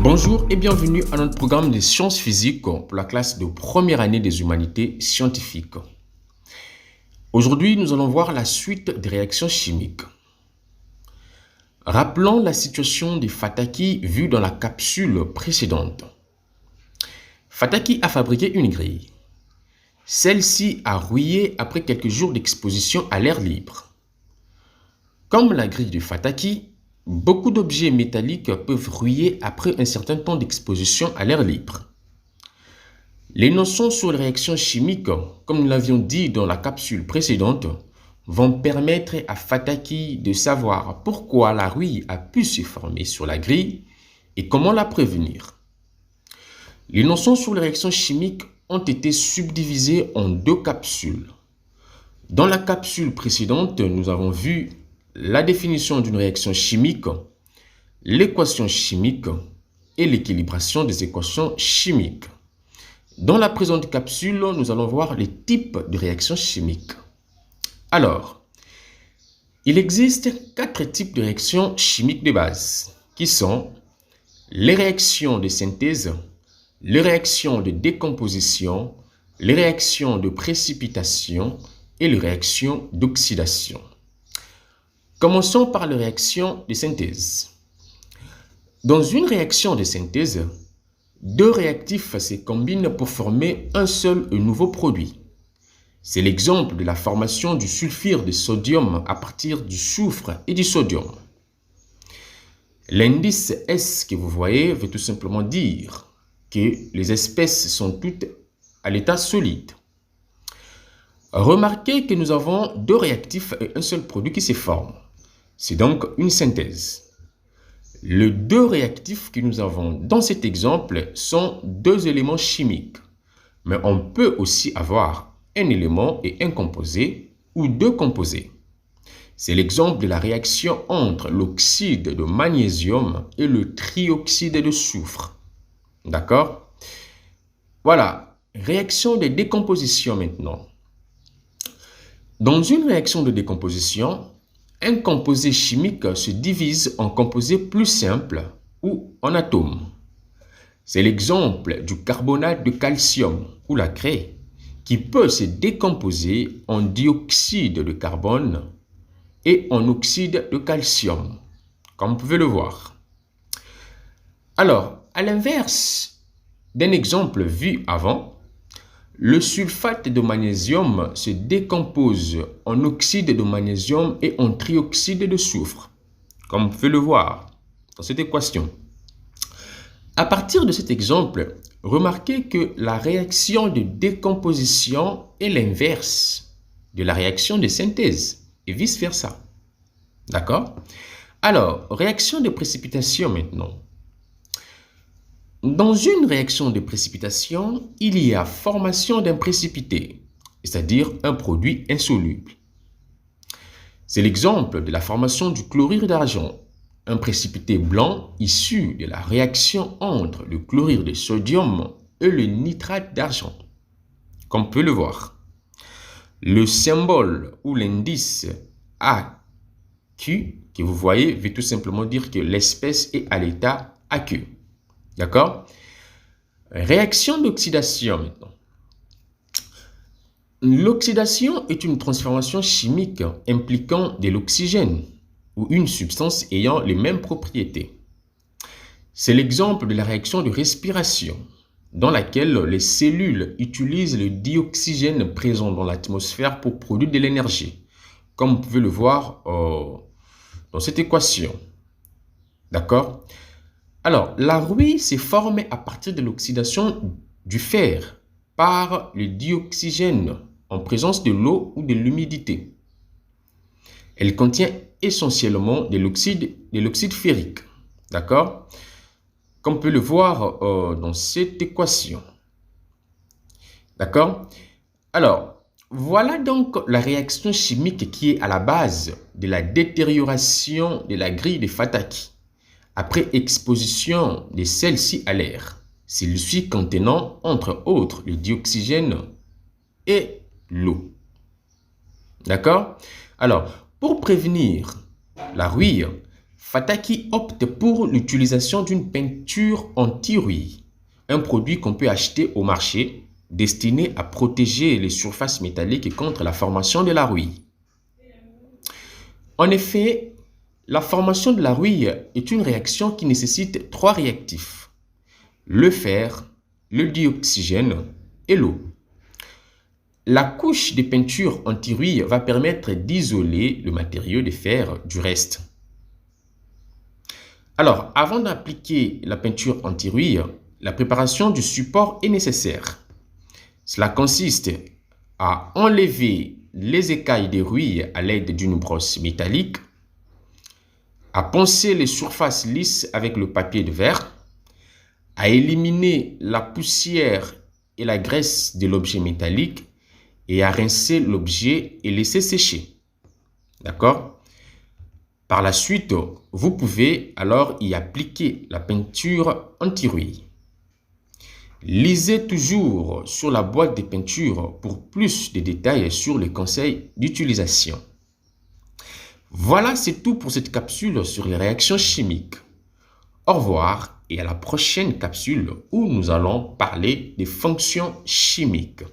Bonjour et bienvenue à notre programme de sciences physiques pour la classe de première année des humanités scientifiques. Aujourd'hui, nous allons voir la suite des réactions chimiques. Rappelons la situation de Fataki vue dans la capsule précédente. Fataki a fabriqué une grille. Celle-ci a rouillé après quelques jours d'exposition à l'air libre. Comme la grille de Fataki, beaucoup d'objets métalliques peuvent rouiller après un certain temps d'exposition à l'air libre. Les notions sur les réactions chimiques, comme nous l'avions dit dans la capsule précédente, vont permettre à Fataki de savoir pourquoi la rouille a pu se former sur la grille et comment la prévenir. Les notions sur les réactions chimiques ont été subdivisées en deux capsules. Dans la capsule précédente, nous avons vu la définition d'une réaction chimique, l'équation chimique et l'équilibration des équations chimiques. Dans la présente capsule, nous allons voir les types de réactions chimiques. Alors, il existe 4 types de réactions chimiques de base, qui sont les réactions de synthèse, les réactions de décomposition, les réactions de précipitation et les réactions d'oxydation. Commençons par les réactions de synthèse. Dans une réaction de synthèse, deux réactifs se combinent pour former un seul et nouveau produit. C'est l'exemple de la formation du sulfure de sodium à partir du soufre et du sodium. L'indice S que vous voyez veut tout simplement dire que les espèces sont toutes à l'état solide. Remarquez que nous avons deux réactifs et un seul produit qui se forment. C'est donc une synthèse. Les deux réactifs que nous avons dans cet exemple sont deux éléments chimiques. Mais on peut aussi avoir un élément et un composé ou deux composés. C'est l'exemple de la réaction entre l'oxyde de magnésium et le trioxyde de soufre. D'accord? Voilà, réaction de décomposition maintenant. Dans une réaction de décomposition, un composé chimique se divise en composés plus simples ou en atomes. C'est l'exemple du carbonate de calcium ou la craie qui peut se décomposer en dioxyde de carbone et en oxyde de calcium, comme vous pouvez le voir. Alors, à l'inverse d'un exemple vu avant, le sulfate de magnésium se décompose en oxyde de magnésium et en trioxyde de soufre, comme vous pouvez le voir dans cette équation. À partir de cet exemple, remarquez que la réaction de décomposition est l'inverse de la réaction de synthèse et vice-versa. D'accord? Alors, réaction de précipitation maintenant. Dans une réaction de précipitation, il y a formation d'un précipité, c'est-à-dire un produit insoluble. C'est l'exemple de la formation du chlorure d'argent, un précipité blanc issu de la réaction entre le chlorure de sodium et le nitrate d'argent, comme on peut le voir. Le symbole ou l'indice AQ que vous voyez veut tout simplement dire que l'espèce est à l'état aqueux. D'accord? Réaction d'oxydation maintenant. L'oxydation est une transformation chimique impliquant de l'oxygène ou une substance ayant les mêmes propriétés. C'est l'exemple de la réaction de respiration dans laquelle les cellules utilisent le dioxygène présent dans l'atmosphère pour produire de l'énergie, comme vous pouvez le voir dans cette équation. D'accord? Alors, la rouille s'est formée à partir de l'oxydation du fer par le dioxygène en présence de l'eau ou de l'humidité. Elle contient essentiellement de l'oxyde ferrique. D'accord? Comme on peut le voir dans cette équation. D'accord? Alors, voilà donc la réaction chimique qui est à la base de la détérioration de la grille de Fataki après exposition de celle-ci à l'air, celui-ci contenant entre autres le dioxygène et l'eau. D'accord? Alors, pour prévenir la rouille, Fataki opte pour l'utilisation d'une peinture anti-rouille, un produit qu'on peut acheter au marché destiné à protéger les surfaces métalliques contre la formation de la rouille. En effet, la formation de la rouille est une réaction qui nécessite 3 réactifs: le fer, le dioxygène et l'eau. La couche de peinture anti-rouille va permettre d'isoler le matériau de fer du reste. Alors, avant d'appliquer la peinture anti-rouille, la préparation du support est nécessaire. Cela consiste à enlever les écailles de rouille à l'aide d'une brosse métallique, à poncer les surfaces lisses avec le papier de verre, à éliminer la poussière et la graisse de l'objet métallique et à rincer l'objet et laisser sécher. D'accord? Par la suite, vous pouvez alors y appliquer la peinture anti-rouille. Lisez toujours sur la boîte de peinture pour plus de détails sur les conseils d'utilisation. Voilà, c'est tout pour cette capsule sur les réactions chimiques. Au revoir et à la prochaine capsule où nous allons parler des fonctions chimiques.